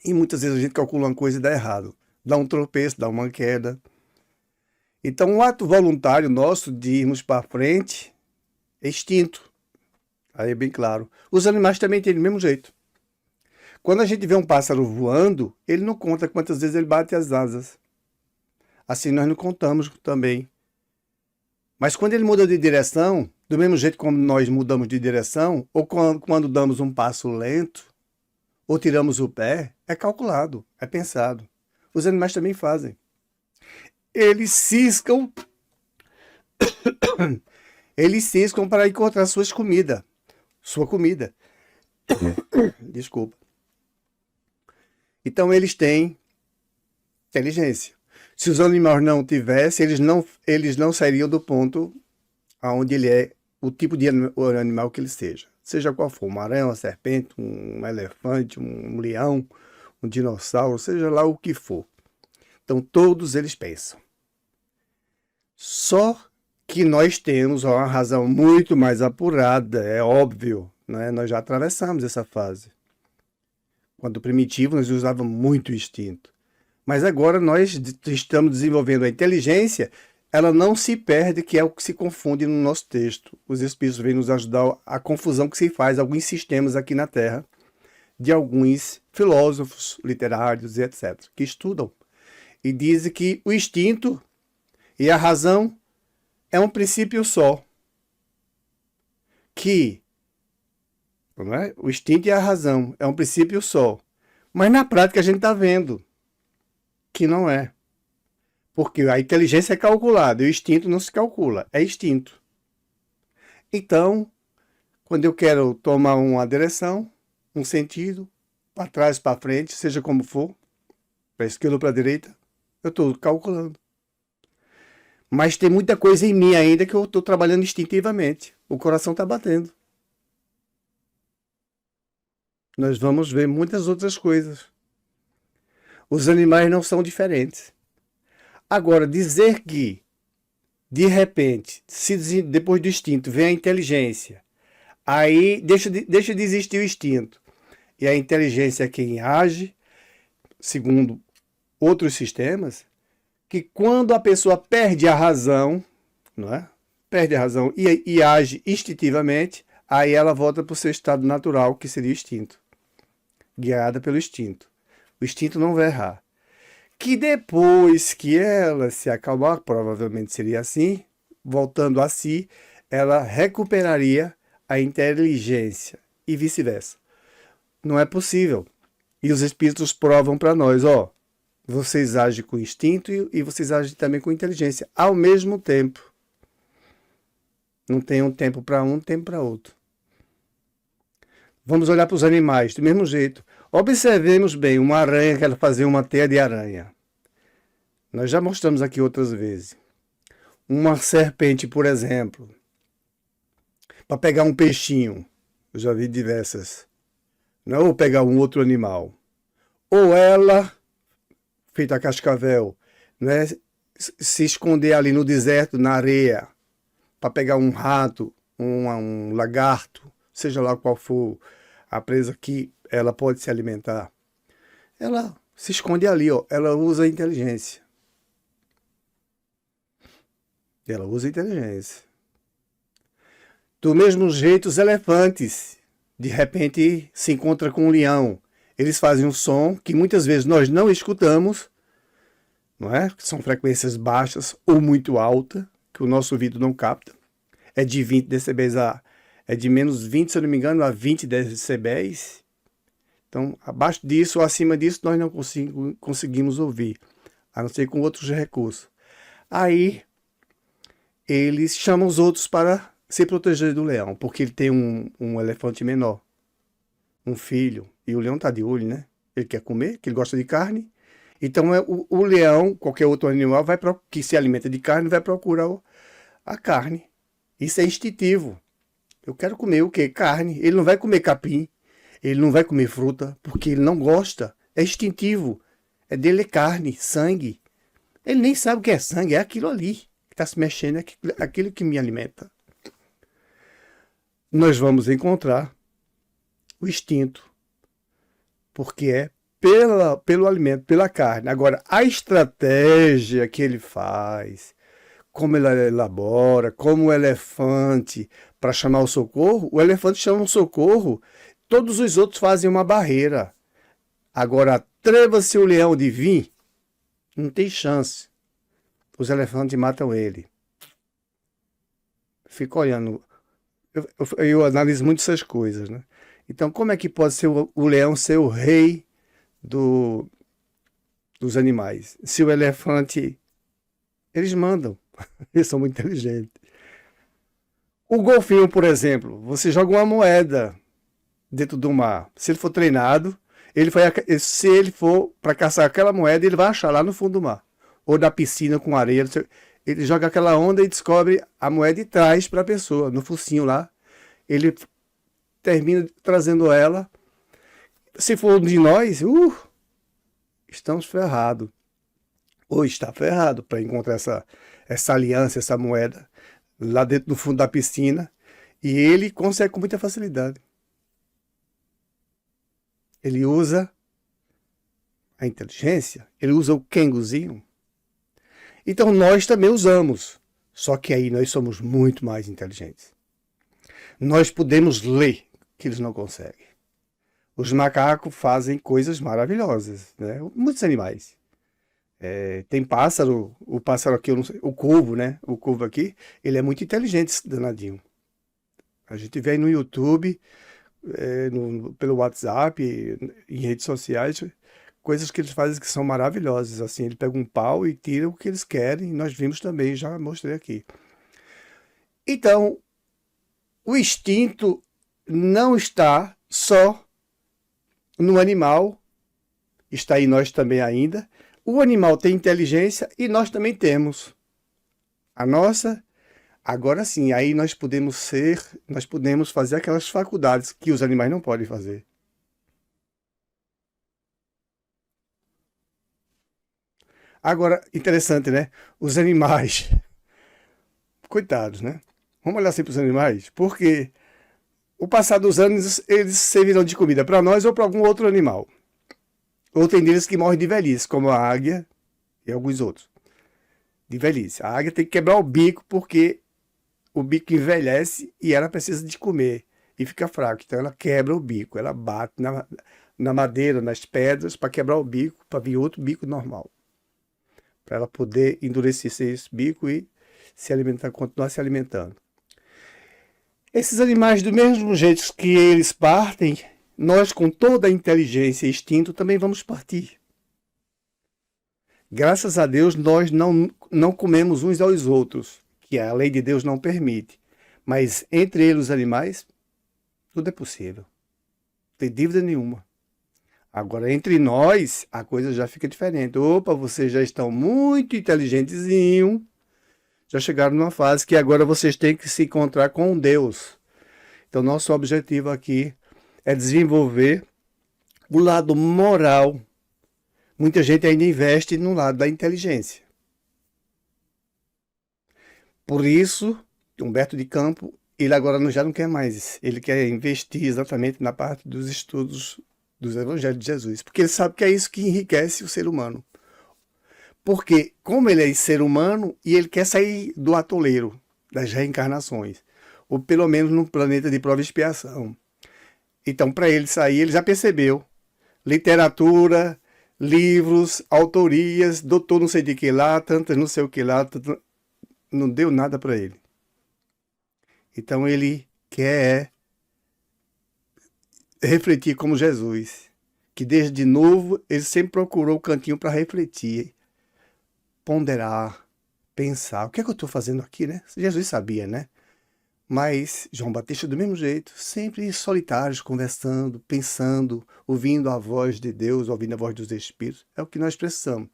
E muitas vezes a gente calcula uma coisa e dá errado. Dá um tropeço, dá uma queda. Então, o ato voluntário nosso de irmos para frente é instinto. Aí é bem claro. Os animais também têm do mesmo jeito. Quando a gente vê um pássaro voando, ele não conta quantas vezes ele bate as asas. Assim nós não contamos também. Mas quando ele muda de direção, do mesmo jeito como nós mudamos de direção, ou quando damos um passo lento, ou tiramos o pé, é calculado, é pensado. Os animais também fazem. Eles ciscam, para encontrar sua comida. Desculpa. Então eles têm inteligência. Se os animais não tivessem, eles não sairiam do ponto aonde ele é, o tipo de animal que ele seja. Seja qual for, uma aranha, uma serpente, um elefante, um leão, um dinossauro, seja lá o que for. Então todos eles pensam. Só que nós temos uma razão muito mais apurada, é óbvio, né? Nós já atravessamos essa fase. Quando primitivo, nós usávamos muito o instinto. Mas agora nós estamos desenvolvendo a inteligência, ela não se perde, que é o que se confunde no nosso texto. Os Espíritos vêm nos ajudar a confusão que se faz, alguns sistemas aqui na Terra, de alguns filósofos literários e etc., que estudam e dizem que o instinto e a razão é um princípio só. Que não é? O instinto e a razão é um princípio só. Mas na prática a gente está vendo que não é. Porque a inteligência é calculada e o instinto não se calcula, é instinto. Então, quando eu quero tomar uma direção, um sentido, para trás, para frente, seja como for, para a esquerda ou para a direita, eu estou calculando. Mas tem muita coisa em mim ainda que eu estou trabalhando instintivamente. O coração está batendo. Nós vamos ver muitas outras coisas. Os animais não são diferentes. Agora, dizer que, de repente, depois do instinto vem a inteligência, aí deixa de existir o instinto. E a inteligência é quem age, segundo outros sistemas, que quando a pessoa perde a razão, não é? Perde a razão e age instintivamente, aí ela volta para o seu estado natural, que seria o instinto. Guiada pelo instinto. O instinto não vai errar. Que depois que ela se acalmar, provavelmente seria assim, voltando a si, ela recuperaria a inteligência e vice-versa. Não é possível. E os espíritos provam para nós, vocês agem com instinto e vocês agem também com inteligência, ao mesmo tempo. Não tem um tempo para um, tempo para outro. Vamos olhar para os animais, do mesmo jeito. Observemos bem, uma aranha que ela fazia uma teia de aranha. Nós já mostramos aqui outras vezes. Uma serpente, por exemplo, para pegar um peixinho, eu já vi diversas. Não, ou pegar um outro animal. Ou ela, feita a cascavel, né, se esconder ali no deserto, na areia, para pegar um rato, um lagarto, seja lá qual for a presa que ela pode se alimentar. Ela se esconde ali, ela usa a inteligência. Ela usa a inteligência. Do mesmo jeito, os elefantes, de repente, se encontram com um leão. Eles fazem um som que muitas vezes nós não escutamos, não é? São frequências baixas ou muito altas, que o nosso ouvido não capta. É de 20 decibéis é de menos 20, se eu não me engano, a 20 decibéis. Então, abaixo disso ou acima disso, nós não conseguimos ouvir, a não ser com outros recursos. Aí, eles chamam os outros para se proteger do leão, porque ele tem um elefante menor, um filho, e o leão está de olho, né? Ele quer comer, que ele gosta de carne. Então, o leão, qualquer outro animal que se alimenta de carne, vai procurar a carne. Isso é instintivo. Eu quero comer o quê? Carne. Ele não vai comer capim, ele não vai comer fruta, porque ele não gosta. É instintivo. É dele carne, sangue. Ele nem sabe o que é sangue, é aquilo ali que está se mexendo, é aquilo que me alimenta. Nós vamos encontrar o instinto, porque é pelo alimento, pela carne. Agora, a estratégia que ele faz, como ele elabora, como o elefante, para chamar o socorro, o elefante chama o socorro, todos os outros fazem uma barreira. Agora, atreva-se o leão de vir, não tem chance. Os elefantes matam ele. Fico olhando. Eu analiso muito essas coisas, né? Então, como é que pode ser o leão ser o rei dos animais? Se o elefante... Eles mandam. Eles são muito inteligentes. O golfinho, por exemplo, você joga uma moeda dentro do mar. Se ele for treinado, se ele for para caçar aquela moeda, ele vai achar lá no fundo do mar. Ou na piscina com areia. Ele joga aquela onda e descobre a moeda e traz para a pessoa, no focinho lá. Ele termina trazendo ela. Se for um de nós, estamos ferrados. Ou está ferrado para encontrar essa aliança, essa moeda, lá dentro do fundo da piscina. E ele consegue com muita facilidade. Ele usa a inteligência, ele usa o Kenguzinho. Então nós também usamos. Só que aí nós somos muito mais inteligentes. Nós podemos ler, que eles não conseguem. Os macacos fazem coisas maravilhosas, né? Muitos animais. Tem pássaro, o pássaro aqui, eu não sei, o corvo, né? O corvo aqui, ele é muito inteligente, esse danadinho. A gente vê aí no YouTube, pelo WhatsApp, em redes sociais, coisas que eles fazem que são maravilhosas. Assim, ele pega um pau e tira o que eles querem. Nós vimos também, já mostrei aqui. Então, o instinto não está só no animal, está em nós também ainda. O animal tem inteligência e nós também temos. A nossa, agora sim, aí nós podemos fazer aquelas faculdades que os animais não podem fazer. Agora, interessante, né? Os animais, coitados, né? Vamos olhar assim para os animais, porque o passar dos anos eles servirão de comida para nós ou para algum outro animal. Ou tem deles que morrem de velhice, como a águia e alguns outros. De velhice. A águia tem que quebrar o bico porque o bico envelhece e ela precisa de comer e fica fraca. Então ela quebra o bico, ela bate na madeira, nas pedras, para quebrar o bico, para vir outro bico normal. Para ela poder endurecer esse bico e se alimentar, continuar se alimentando. Esses animais, do mesmo jeito que eles partem, nós, com toda a inteligência e instinto, também vamos partir. Graças a Deus, nós não comemos uns aos outros, que a lei de Deus não permite. Mas entre eles, os animais, tudo é possível. Não tem dúvida nenhuma. Agora, entre nós, a coisa já fica diferente. Opa, vocês já estão muito inteligentezinhos. Já chegaram numa fase que agora vocês têm que se encontrar com Deus. Então, nosso objetivo aqui é desenvolver o lado moral. Muita gente ainda investe no lado da inteligência. Por isso, Humberto de Campos, ele agora já não quer mais. Ele quer investir exatamente na parte dos estudos dos Evangelhos de Jesus. Porque ele sabe que é isso que enriquece o ser humano. Porque, como ele é ser humano, e ele quer sair do atoleiro das reencarnações, ou pelo menos no planeta de prova e expiação. Então, para ele sair, ele já percebeu. Literatura, livros, autorias, doutor não sei de que lá, tantas não sei o que lá, não deu nada para ele. Então, ele quer refletir como Jesus, que desde novo ele sempre procurou o cantinho para refletir, ponderar, pensar. O que é que eu estou fazendo aqui, né? Jesus sabia, né? Mas João Batista, do mesmo jeito, sempre solitários, conversando, pensando, ouvindo a voz de Deus, ouvindo a voz dos Espíritos. É o que nós precisamos.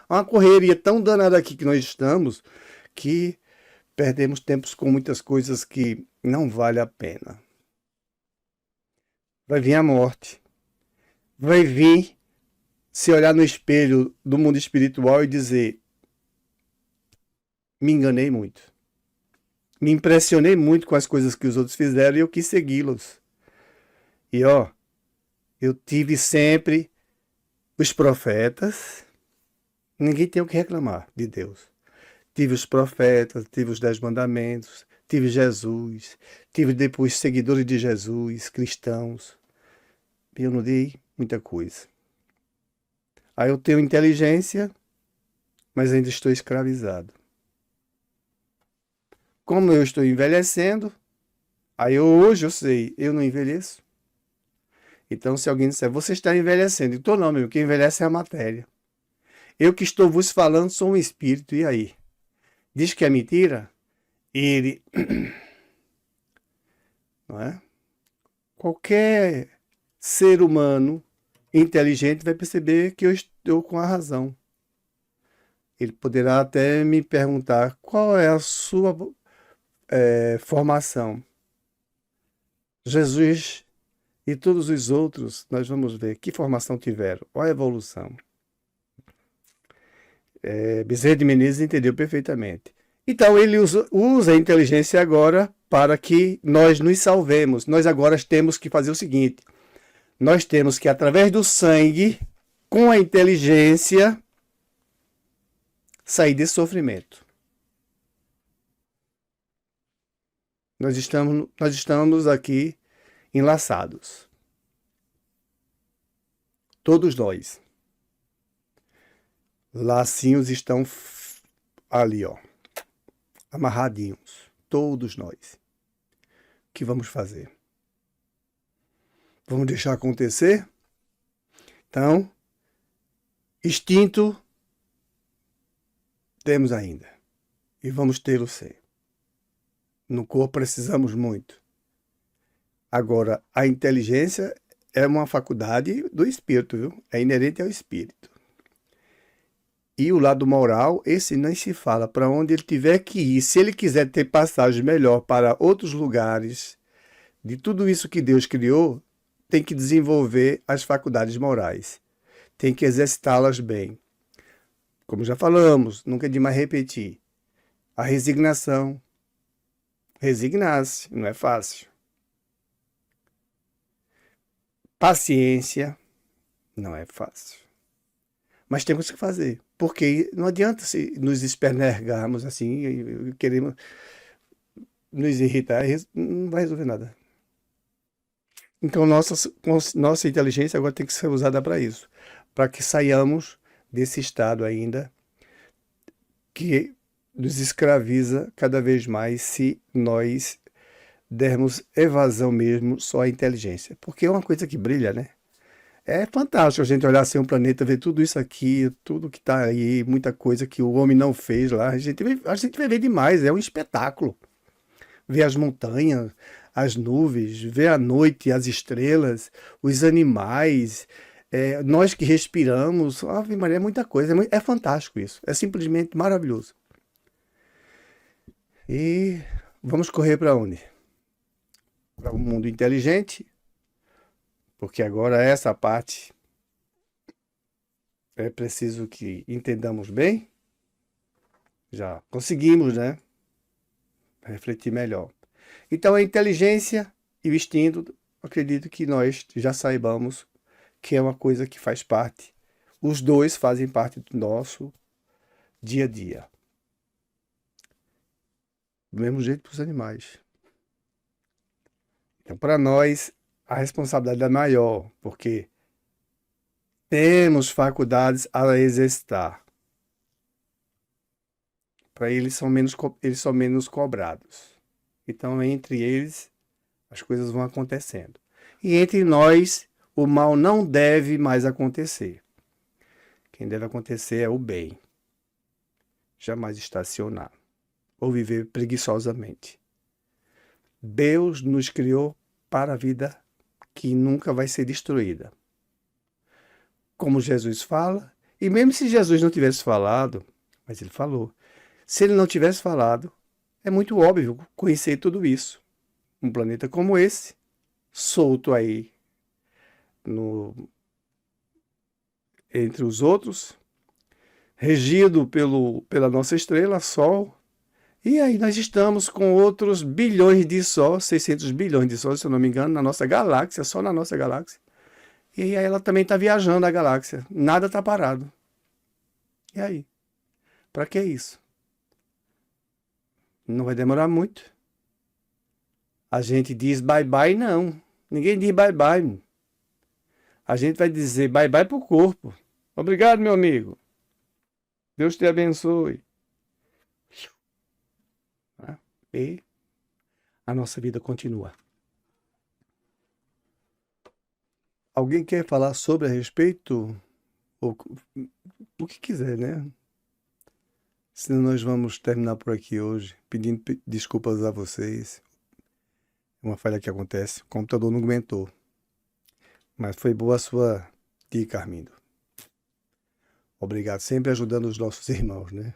Há uma correria tão danada aqui que nós estamos, que perdemos tempos com muitas coisas que não vale a pena. Vai vir a morte. Vai vir se olhar no espelho do mundo espiritual e dizer: me enganei muito. Me impressionei muito com as coisas que os outros fizeram e eu quis segui-los. E eu tive sempre os profetas. Ninguém tem o que reclamar de Deus. Tive os profetas, tive os 10 mandamentos, tive Jesus, tive depois seguidores de Jesus, cristãos. E eu não dei muita coisa. Aí eu tenho inteligência, mas ainda estou escravizado. Como eu estou envelhecendo, hoje eu sei, eu não envelheço. Então se alguém disser, você está envelhecendo, então não, meu, quem envelhece é a matéria. Eu que estou vos falando sou um espírito, e aí? Diz que é mentira? Ele, não é? Qualquer ser humano inteligente vai perceber que eu estou com a razão. Ele poderá até me perguntar qual é a sua formação. Jesus e todos os outros, nós vamos ver que formação tiveram, qual a evolução. Bezerra de Menezes entendeu perfeitamente. Então ele usa a inteligência agora para que nós nos salvemos. Nós agora temos que fazer o seguinte: nós temos que, através do sangue, com a inteligência, sair desse sofrimento. Nós estamos aqui enlaçados. Todos nós. Lacinhos estão ali, amarradinhos. Todos nós. O que vamos fazer? Vamos deixar acontecer? Então, instinto temos ainda. E vamos tê-lo sempre. No corpo precisamos muito. Agora, a inteligência é uma faculdade do espírito, viu? É inerente ao espírito. E o lado moral, esse nem se fala. Para onde ele tiver que ir, se ele quiser ter passagem melhor para outros lugares, de tudo isso que Deus criou, tem que desenvolver as faculdades morais. Tem que exercitá-las bem. Como já falamos, nunca é demais repetir. A resignação. Resignar-se, não é fácil. Paciência, não é fácil. Mas temos que fazer, porque não adianta se nos espernegarmos assim, e queremos nos irritar, não vai resolver nada. Então nossa inteligência agora tem que ser usada para isso, para que saiamos desse estado ainda que nos escraviza cada vez mais se nós dermos evasão mesmo só à inteligência. Porque é uma coisa que brilha, né? É fantástico a gente olhar assim um planeta, ver tudo isso aqui, tudo que está aí, muita coisa que o homem não fez lá. A gente vai ver demais, é um espetáculo. Ver as montanhas, as nuvens, ver a noite, as estrelas, os animais, nós que respiramos. Ave Maria, é muita coisa, é fantástico isso. É simplesmente maravilhoso. E vamos correr para onde? Para um mundo inteligente, porque agora essa parte é preciso que entendamos bem. Já conseguimos, né? Refletir melhor. Então a inteligência e o instinto, acredito que nós já saibamos que é uma coisa que faz parte. Os dois fazem parte do nosso dia a dia. Do mesmo jeito para os animais. Então, para nós, a responsabilidade é maior, porque temos faculdades a exercitar. Para eles são menos cobrados. Então, entre eles, as coisas vão acontecendo. E entre nós, o mal não deve mais acontecer. Quem deve acontecer é o bem. Jamais estacionar ou viver preguiçosamente. Deus nos criou para a vida que nunca vai ser destruída. Como Jesus fala, e mesmo se Jesus não tivesse falado, mas ele falou, se ele não tivesse falado, é muito óbvio conhecer tudo isso. Um planeta como esse, solto aí entre os outros, regido pela nossa estrela, Sol, E aí nós estamos com outros bilhões de sóis, 600 bilhões de sóis, se eu não me engano, na nossa galáxia, só na nossa galáxia. E aí ela também está viajando a galáxia. Nada está parado. E aí? Para que isso? Não vai demorar muito. A gente diz bye-bye, não. Ninguém diz bye-bye. A gente vai dizer bye-bye para o corpo. Obrigado, meu amigo. Deus te abençoe. E a nossa vida continua. Alguém quer falar sobre a respeito? Ou o que quiser, né? Senão nós vamos terminar por aqui hoje, pedindo desculpas a vocês. Uma falha que acontece. O computador não aguentou. Mas foi boa a sua dica, Armindo. Obrigado. Sempre ajudando os nossos irmãos, né?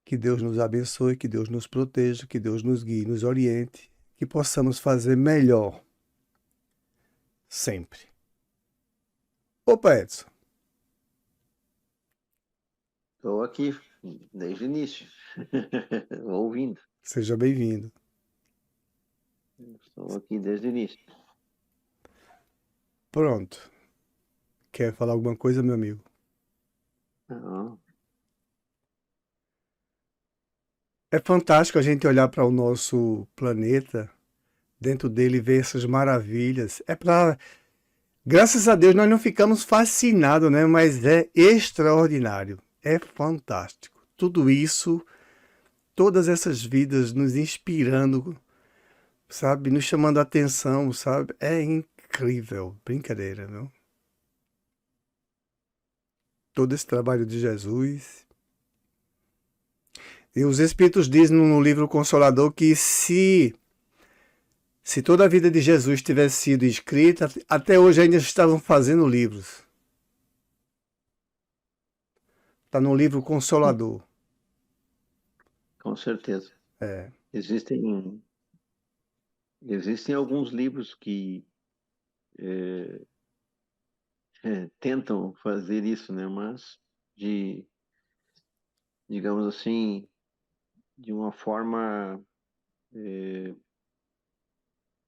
Que Deus nos abençoe, que Deus nos proteja, que Deus nos guie, nos oriente, que possamos fazer melhor. Sempre. Opa, Edson. Estou aqui desde o início, ouvindo. Seja bem-vindo. Estou aqui desde o início. Pronto. Quer falar alguma coisa, meu amigo? Não. É fantástico a gente olhar para o nosso planeta, dentro dele ver essas maravilhas. Graças a Deus nós não ficamos fascinados, né? Mas é extraordinário, é fantástico. Tudo isso, todas essas vidas nos inspirando, sabe? Nos chamando a atenção, sabe? É incrível, brincadeira, não? Todo esse trabalho de Jesus. E os Espíritos dizem no livro Consolador que se toda a vida de Jesus tivesse sido escrita, até hoje ainda estavam fazendo livros. Está no livro Consolador. Com certeza. É. Existem alguns livros que tentam fazer isso, né? Mas digamos assim, de uma forma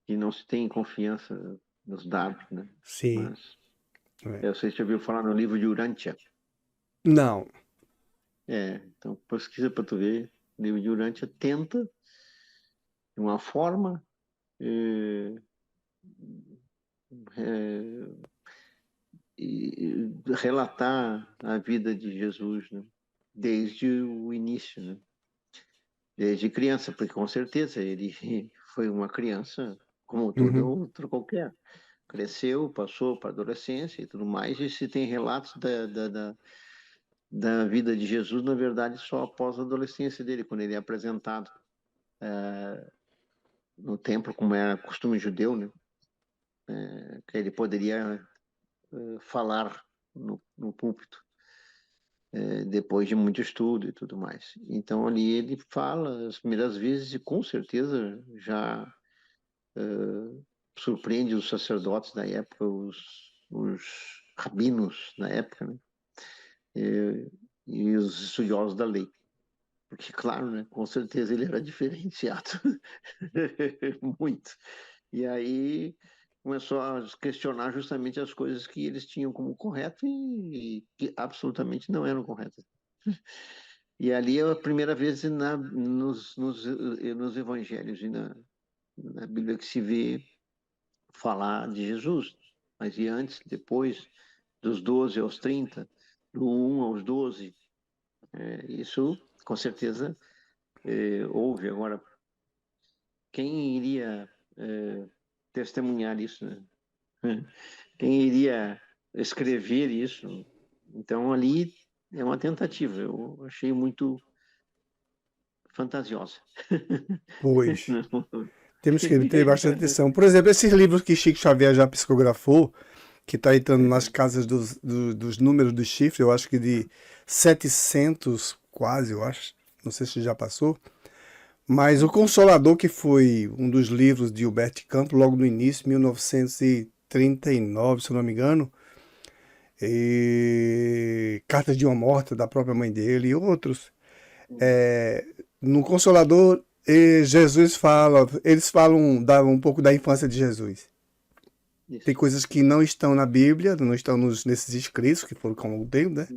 que não se tem confiança nos dados, né? Sim. Mas você já ouviu falar no livro de Urântia? Não. Então pesquisa para tu ver. O livro de Urântia tenta, de uma forma, relatar a vida de Jesus, né? Desde o início, né? Desde criança, porque com certeza ele foi uma criança como todo outro qualquer. Cresceu, passou para a adolescência e tudo mais, e se tem relatos da vida de Jesus, na verdade, só após a adolescência dele, quando ele é apresentado no templo, como era costume judeu, né? Que ele poderia falar no púlpito, depois de muito estudo e tudo mais. Então, ali ele fala as primeiras vezes e, com certeza, já surpreende os sacerdotes da época, os rabinos da época, né? E os estudiosos da lei. Porque, claro, né, com certeza ele era diferenciado. Muito. E aí começou a questionar justamente as coisas que eles tinham como correto e que absolutamente não eram corretas. E ali é a primeira vez nos evangelhos e na Bíblia que se vê falar de Jesus. Mas e antes, depois, dos 12 aos 30, do 1 aos 12, isso com certeza houve. Agora, quem iria testemunhar isso, né? Quem iria escrever isso? Então, ali é uma tentativa. Eu achei muito fantasiosa. Pois. Temos que ter bastante atenção. Por exemplo, esses livros que Chico Xavier já psicografou, que está entrando nas casas dos números dos chifres, eu acho que de 700 quase, eu acho. Não sei se já passou. Mas o Consolador, que foi um dos livros de Humberto Campos, logo no início, 1939, se eu não me engano, e Cartas de uma Morta, da própria mãe dele, e outros. No Consolador, Jesus fala, eles falam um pouco da infância de Jesus. Isso. Tem coisas que não estão na Bíblia, não estão nesses escritos, que foram com o tempo, né?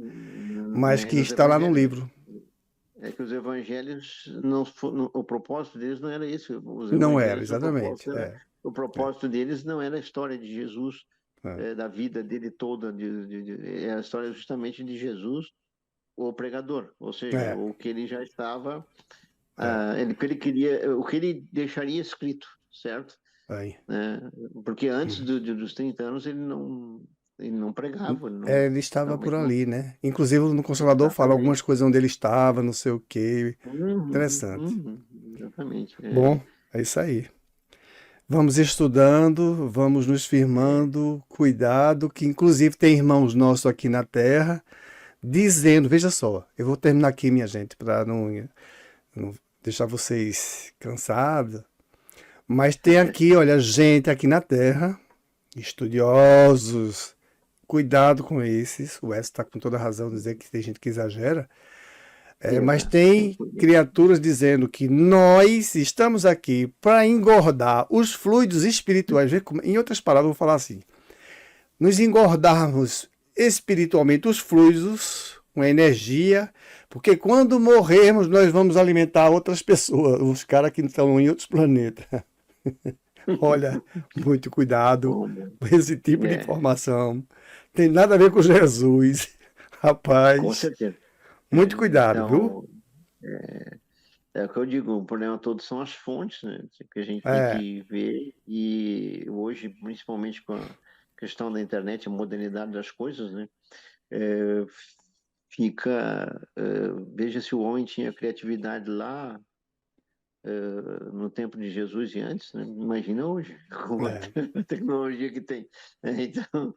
Mas que Nos está lá no evangelhos. livro. É que os evangelhos, o propósito deles não era esse. Os Não era, evangelhos, exatamente. o propósito deles não era a história de Jesus, É. da vida dele toda, é a história justamente de Jesus, o pregador, ou seja, É. o que ele já estava, É. o que ele queria, o que ele deixaria escrito, certo? Aí. Porque antes dos 30 anos ele não pregava, Ele estava por ali, né? Inclusive no Consolador fala exatamente. algumas coisas onde ele estava, não sei o quê. Interessante. Exatamente. Bom, é isso aí. Vamos estudando, vamos nos firmando, cuidado, que inclusive tem irmãos nossos aqui na Terra dizendo, veja só, eu vou terminar aqui, minha gente, para não deixar vocês cansados, mas tem aqui, olha, gente aqui na Terra, estudiosos, cuidado com esses, o Wes está com toda razão em dizer que tem gente que exagera, mas tem criaturas dizendo que nós estamos aqui para engordar os fluidos espirituais. Em outras palavras, eu vou falar assim: nos engordarmos espiritualmente os fluidos, com energia, porque quando morrermos, nós vamos alimentar outras pessoas, os caras que estão em outros planetas. Olha, muito cuidado com esse tipo de informação. Tem nada a ver com Jesus, rapaz. Com certeza. Muito cuidado, Então, viu? É o que eu digo, o problema todo são as fontes, né? Que a gente tem que ver, e hoje, principalmente com a questão da internet, a modernidade das coisas, né? Veja se o homem tinha criatividade lá no tempo de Jesus e antes, né? Imagina hoje, com a tecnologia que tem. Então,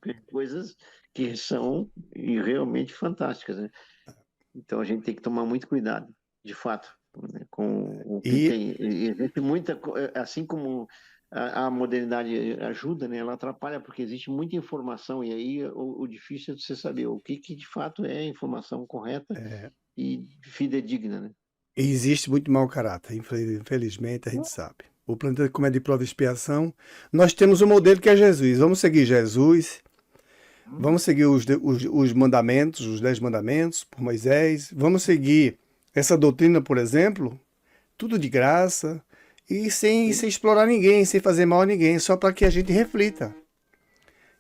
tem coisas que são realmente fantásticas, né? Então a gente tem que tomar muito cuidado, de fato, né, com o que tem. Existe muita, assim como a modernidade ajuda, né, ela atrapalha porque existe muita informação e aí o difícil é você saber o que de fato é informação correta e fidedigna, né? E existe muito mau caráter, infelizmente a gente sabe. O planeta, como é de prova e expiação, nós temos um modelo que é Jesus. Vamos seguir Jesus. Vamos seguir os mandamentos, os 10 mandamentos por Moisés. Vamos seguir essa doutrina, por exemplo, tudo de graça e sem explorar ninguém, sem fazer mal a ninguém, só para que a gente reflita.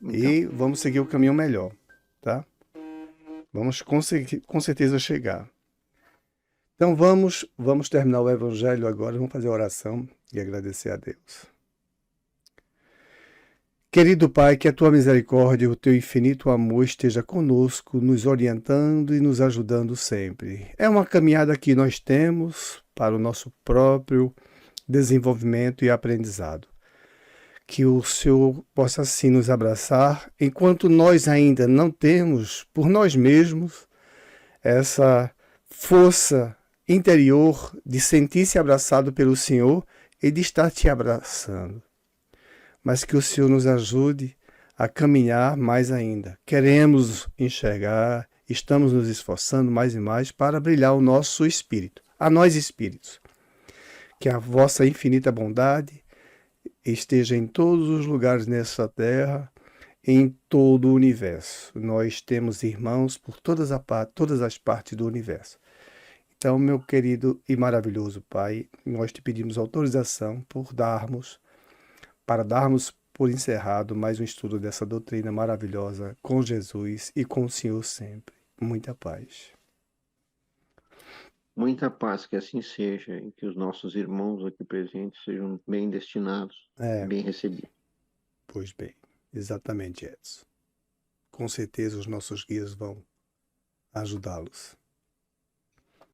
Então. E vamos seguir o caminho melhor, tá? Vamos com certeza chegar. Então vamos terminar o Evangelho agora, vamos fazer a oração e agradecer a Deus. Querido Pai, que a Tua misericórdia e o Teu infinito amor esteja conosco, nos orientando e nos ajudando sempre. É uma caminhada que nós temos para o nosso próprio desenvolvimento e aprendizado. Que o Senhor possa assim nos abraçar, enquanto nós ainda não temos, por nós mesmos, essa força interior de sentir-se abraçado pelo Senhor e de estar te abraçando. Mas que o Senhor nos ajude a caminhar mais ainda. Queremos enxergar, estamos nos esforçando mais e mais para brilhar o nosso espírito, a nós espíritos. Que a vossa infinita bondade esteja em todos os lugares nessa terra, em todo o universo. Nós temos irmãos por todas as partes do universo. Então, meu querido e maravilhoso Pai, nós te pedimos autorização para darmos por encerrado mais um estudo dessa doutrina maravilhosa com Jesus e com o Senhor sempre. Muita paz. Muita paz, que assim seja, e que os nossos irmãos aqui presentes sejam bem destinados, bem recebidos. Pois bem, exatamente, Edson. Com certeza os nossos guias vão ajudá-los.